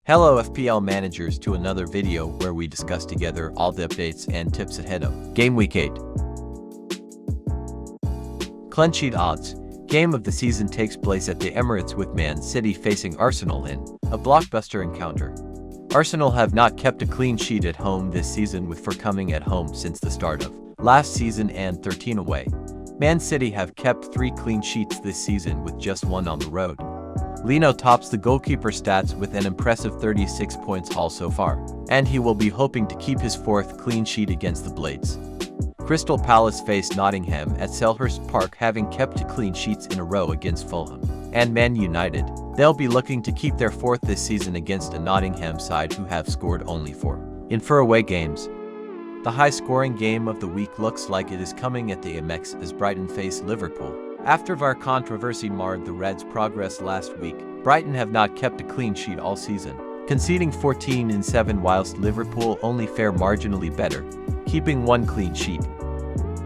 Hello FPL Managers to another video where we discuss together all the updates and tips ahead of Game Week 8. Cleansheet odds. Game of the season takes place at the Emirates with Man City facing Arsenal in a blockbuster encounter. Arsenal have not kept a clean sheet at home this season, with 4 coming at home since the start of last season and 13 away. Man City have kept 3 clean sheets this season with just 1 on the road. Leno tops the goalkeeper stats with an impressive 36 points haul so far, and he will be hoping to keep his 4th clean sheet against the Blades. Crystal Palace face Nottingham at Selhurst Park, having kept 2 clean sheets in a row against Fulham and Man United. They'll be looking to keep their 4th this season against a Nottingham side who have scored only 4 in 4 away games. The high-scoring game of the week looks like it is coming at the Amex as Brighton face Liverpool. After VAR controversy marred the Reds' progress last week, Brighton have not kept a clean sheet all season, conceding 14 in 7, whilst Liverpool only fare marginally better, keeping 1 clean sheet.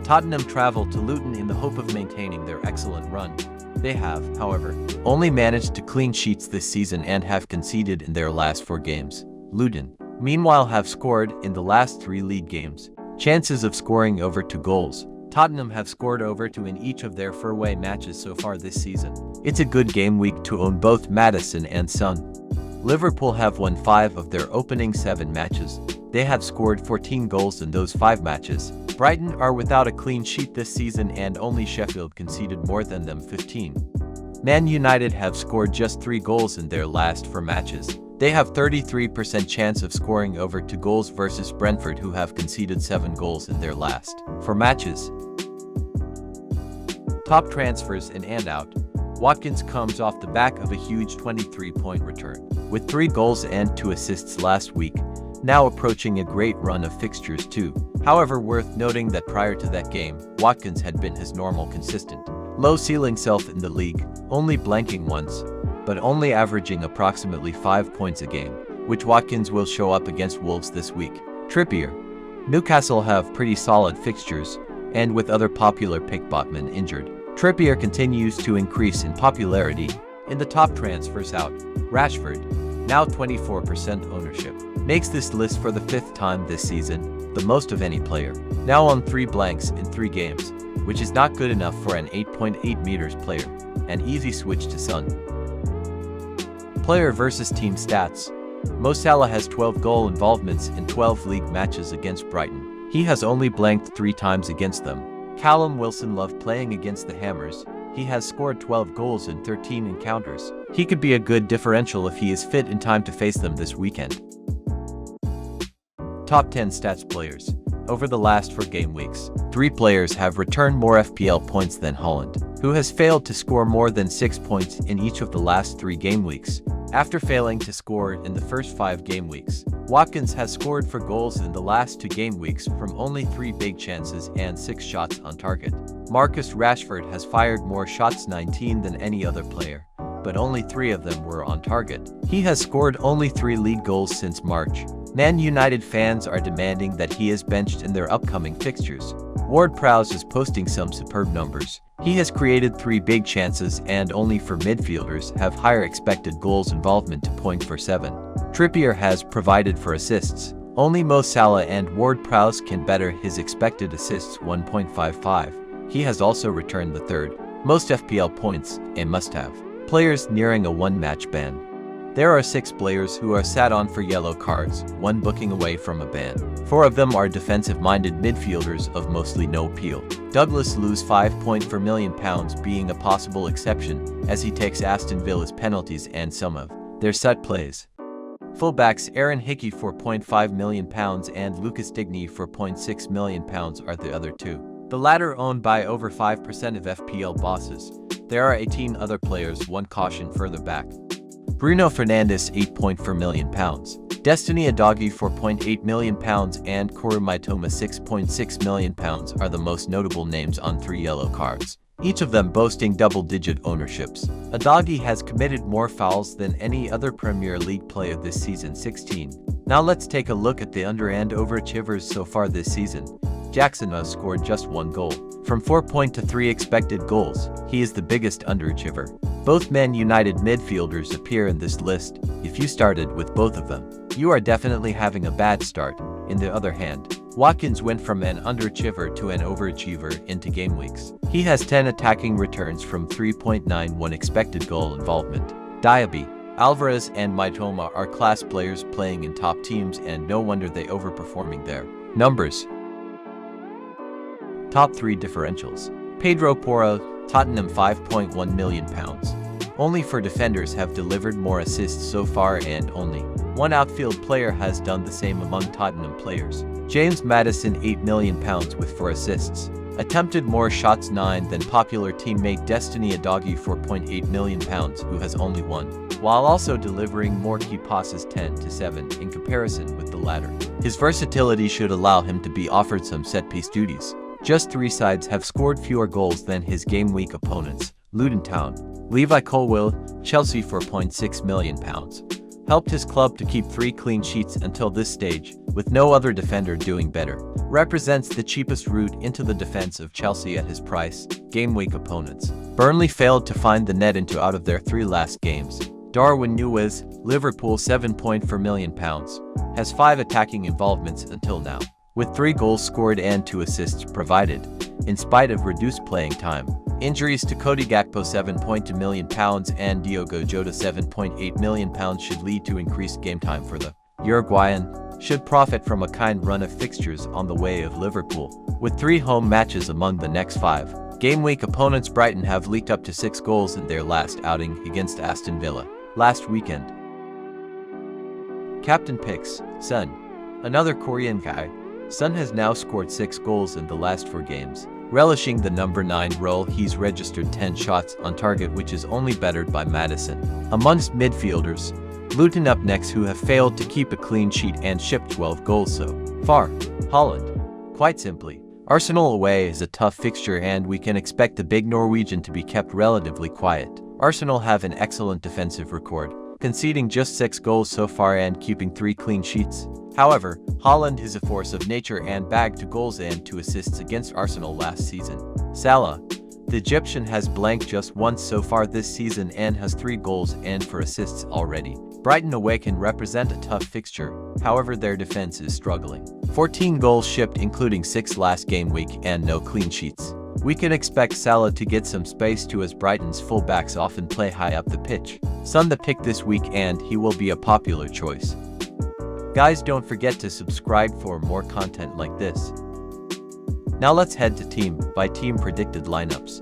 Tottenham travel to Luton in the hope of maintaining their excellent run. They have, however, only managed 2 clean sheets this season and have conceded in their last 4 games. Luton, meanwhile, have scored in the last 3 league games. Chances of scoring over 2 goals. Tottenham have scored over 2 in each of their 4 away matches so far this season. It's a good game week to own both Maddison and Son. Liverpool have won 5 of their opening 7 matches. They have scored 14 goals in those 5 matches. Brighton are without a clean sheet this season, and only Sheffield conceded more than them, 15. Man United have scored just 3 goals in their last 4 matches. They have 33% chance of scoring over 2 goals versus Brentford, who have conceded 7 goals in their last 4 matches. Top transfers in and out. Watkins comes off the back of a huge 23-point return, with 3 goals and 2 assists last week, now approaching a great run of fixtures too. However, worth noting that prior to that game, Watkins had been his normal consistent, low-ceiling self in the league, only blanking once, but only averaging approximately 5 points a game, which Watkins will show up against Wolves this week. Trippier. Newcastle have pretty solid fixtures, and with other popular pick Botman injured, Trippier continues to increase in popularity. In the top transfers out, Rashford, now 24% ownership, makes this list for the 5th time this season, the most of any player, now on 3 blanks in 3 games, which is not good enough for an 8.8 meters player. An easy switch to Son. Player versus team stats. Mo Salah has 12 goal involvements in 12 league matches against Brighton. He has only blanked 3 times against them. Callum Wilson loved playing against the Hammers. He has scored 12 goals in 13 encounters. He could be a good differential if he is fit in time to face them this weekend. Top 10 stats players. Over the last 4 game weeks, 3 players have returned more FPL points than Haaland, who has failed to score more than 6 points in each of the last 3 game weeks. After failing to score in the first 5 game weeks, Watkins has scored 4 goals in the last 2 game weeks from only 3 big chances and 6 shots on target. Marcus Rashford has fired more shots, 19, than any other player, but only 3 of them were on target. He has scored only 3 league goals since March. Man United fans are demanding that he is benched in their upcoming fixtures. Ward-Prowse is posting some superb numbers. He has created 3 big chances, and only for midfielders have higher expected goals involvement to 0.47. Trippier has provided for assists. Only Mo Salah and Ward-Prowse can better his expected assists, 1.55. He has also returned the 3rd most FPL points, a must-have. Players nearing a 1-match ban. There are 6 players who are sat on for yellow cards, 1 booking away from a ban. 4 of them are defensive-minded midfielders of mostly no appeal. Douglas Luiz, £5.4 million being a possible exception, as he takes Aston Villa's penalties and some of their set plays. Fullbacks Aaron Hickey, £4.5 million, and Lucas Digne for £0.6 million are the other 2. The latter owned by over 5% of FPL bosses. There are 18 other players, 1 caution further back. Bruno Fernandes, £8.4 million. Destiny Udogie, £4.8 million, and Koru Mitoma, £6.6 million are the most notable names on 3 yellow cards, each of them boasting double-digit ownerships. Udogie has committed more fouls than any other Premier League player this season, 16. Now let's take a look at the under and overachievers so far this season. Jackson has scored just 1 goal from 4.3 expected goals. He is the biggest underachiever. Both Man United midfielders appear in this list. If you started with both of them, you are definitely having a bad start. On the other hand, Watkins went from an underachiever to an overachiever into game weeks. He has 10 attacking returns from 3.91 expected goal involvement. Diaby, Alvarez and Mitoma are class players playing in top teams, and no wonder they overperforming their numbers. Top 3 differentials. Pedro Porro, Tottenham £5.1 million. Only 4 defenders have delivered more assists so far, and only one outfield player has done the same among Tottenham players. James Maddison £8 million with 4 assists. Attempted more shots 9 than popular teammate Destiny Adoghi £4.8 million, who has only 1, while also delivering more key passes 10 to 7 in comparison with the latter. His versatility should allow him to be offered some set-piece duties. Just 3 sides have scored fewer goals than his game week opponents. Luton Town, Levi Colwill, Chelsea £4.6 million. Helped his club to keep 3 clean sheets until this stage, with no other defender doing better. Represents the cheapest route into the defense of Chelsea at his price. Game week opponents. Burnley failed to find the net into out of their 3 last games. Darwin Nunez, Liverpool £7.4 million, has 5 attacking involvements until now, with 3 goals scored and 2 assists provided, in spite of reduced playing time. Injuries to Cody Gakpo £7.2 million and Diogo Jota £7.8 million should lead to increased game time for the Uruguayan, should profit from a kind run of fixtures on the way of Liverpool, with 3 home matches among the next 5. Game week opponents Brighton have leaked up to 6 goals in their last outing against Aston Villa last weekend. Captain picks, Son. Another Korean guy, Son has now scored 6 goals in the last 4 games. Relishing the number 9 role, he's registered 10 shots on target, which is only bettered by Maddison. Amongst midfielders, Luton up next, who have failed to keep a clean sheet and shipped 12 goals so far. Haaland. Quite simply, Arsenal away is a tough fixture, and we can expect the big Norwegian to be kept relatively quiet. Arsenal have an excellent defensive record, conceding just 6 goals so far and keeping 3 clean sheets. However, Haaland is a force of nature and bagged 2 goals and 2 assists against Arsenal last season. Salah. The Egyptian has blanked just once so far this season and has 3 goals and 4 assists already. Brighton away can represent a tough fixture, however their defense is struggling. 14 goals shipped, including 6 last game week, and no clean sheets. We can expect Salah to get some space too, as Brighton's fullbacks often play high up the pitch. Son the pick this week, and he will be a popular choice. Guys, don't forget to subscribe for more content like this. Now let's head to team by team predicted lineups.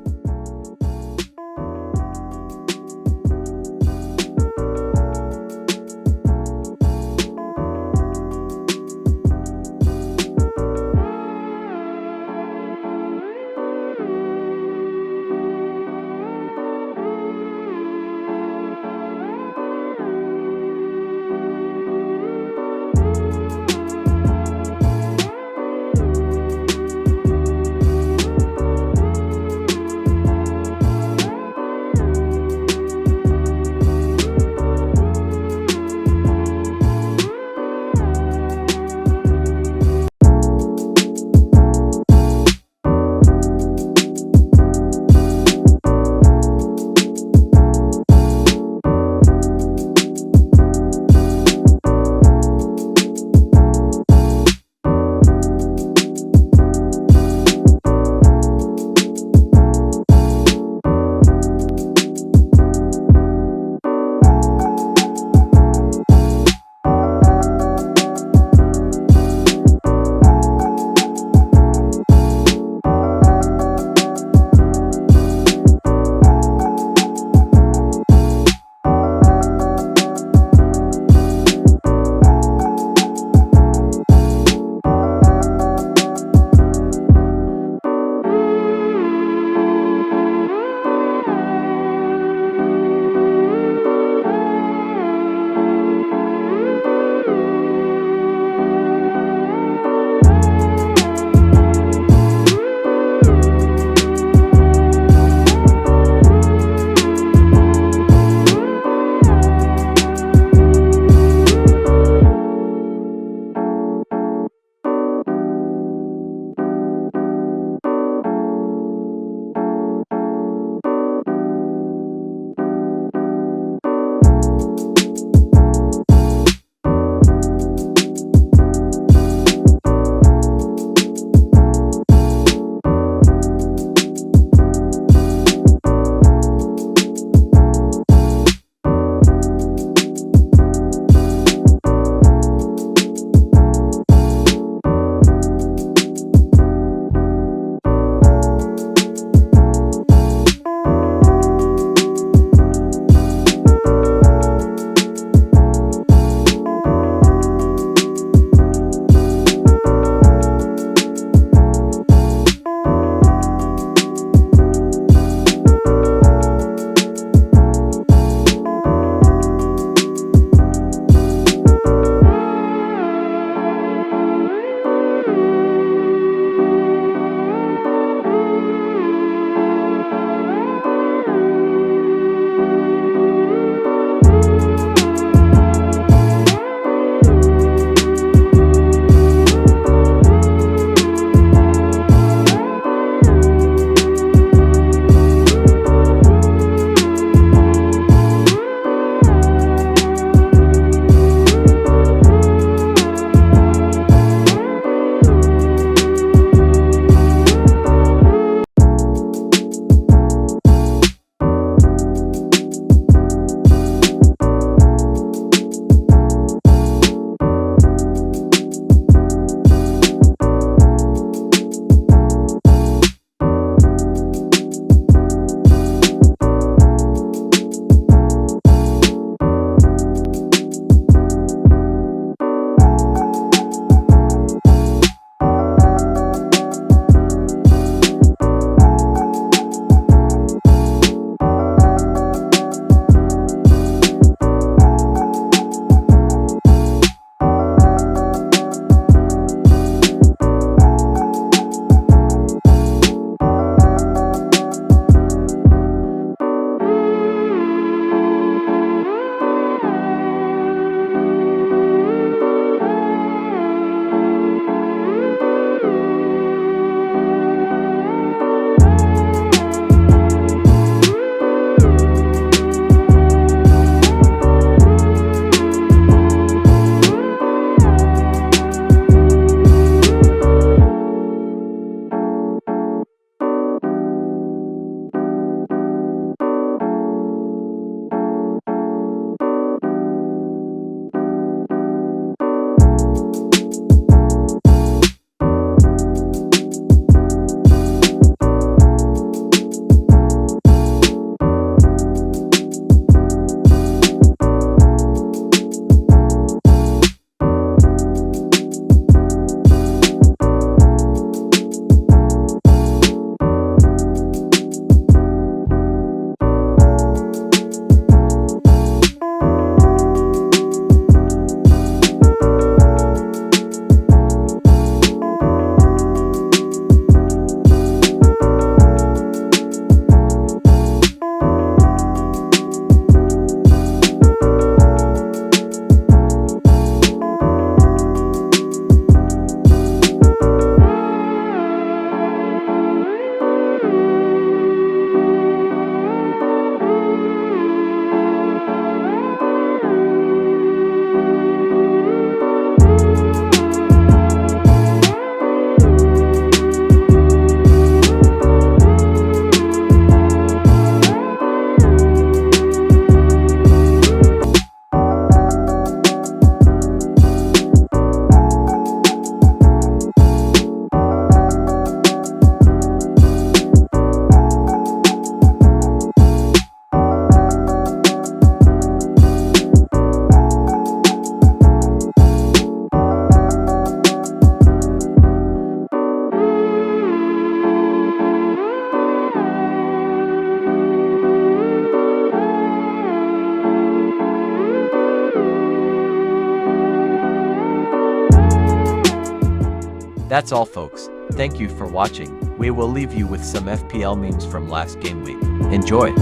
That's all folks, thank you for watching. We will leave you with some FPL memes from last game week. Enjoy!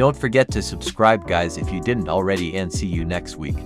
Don't forget to subscribe guys if you didn't already, and see you next week.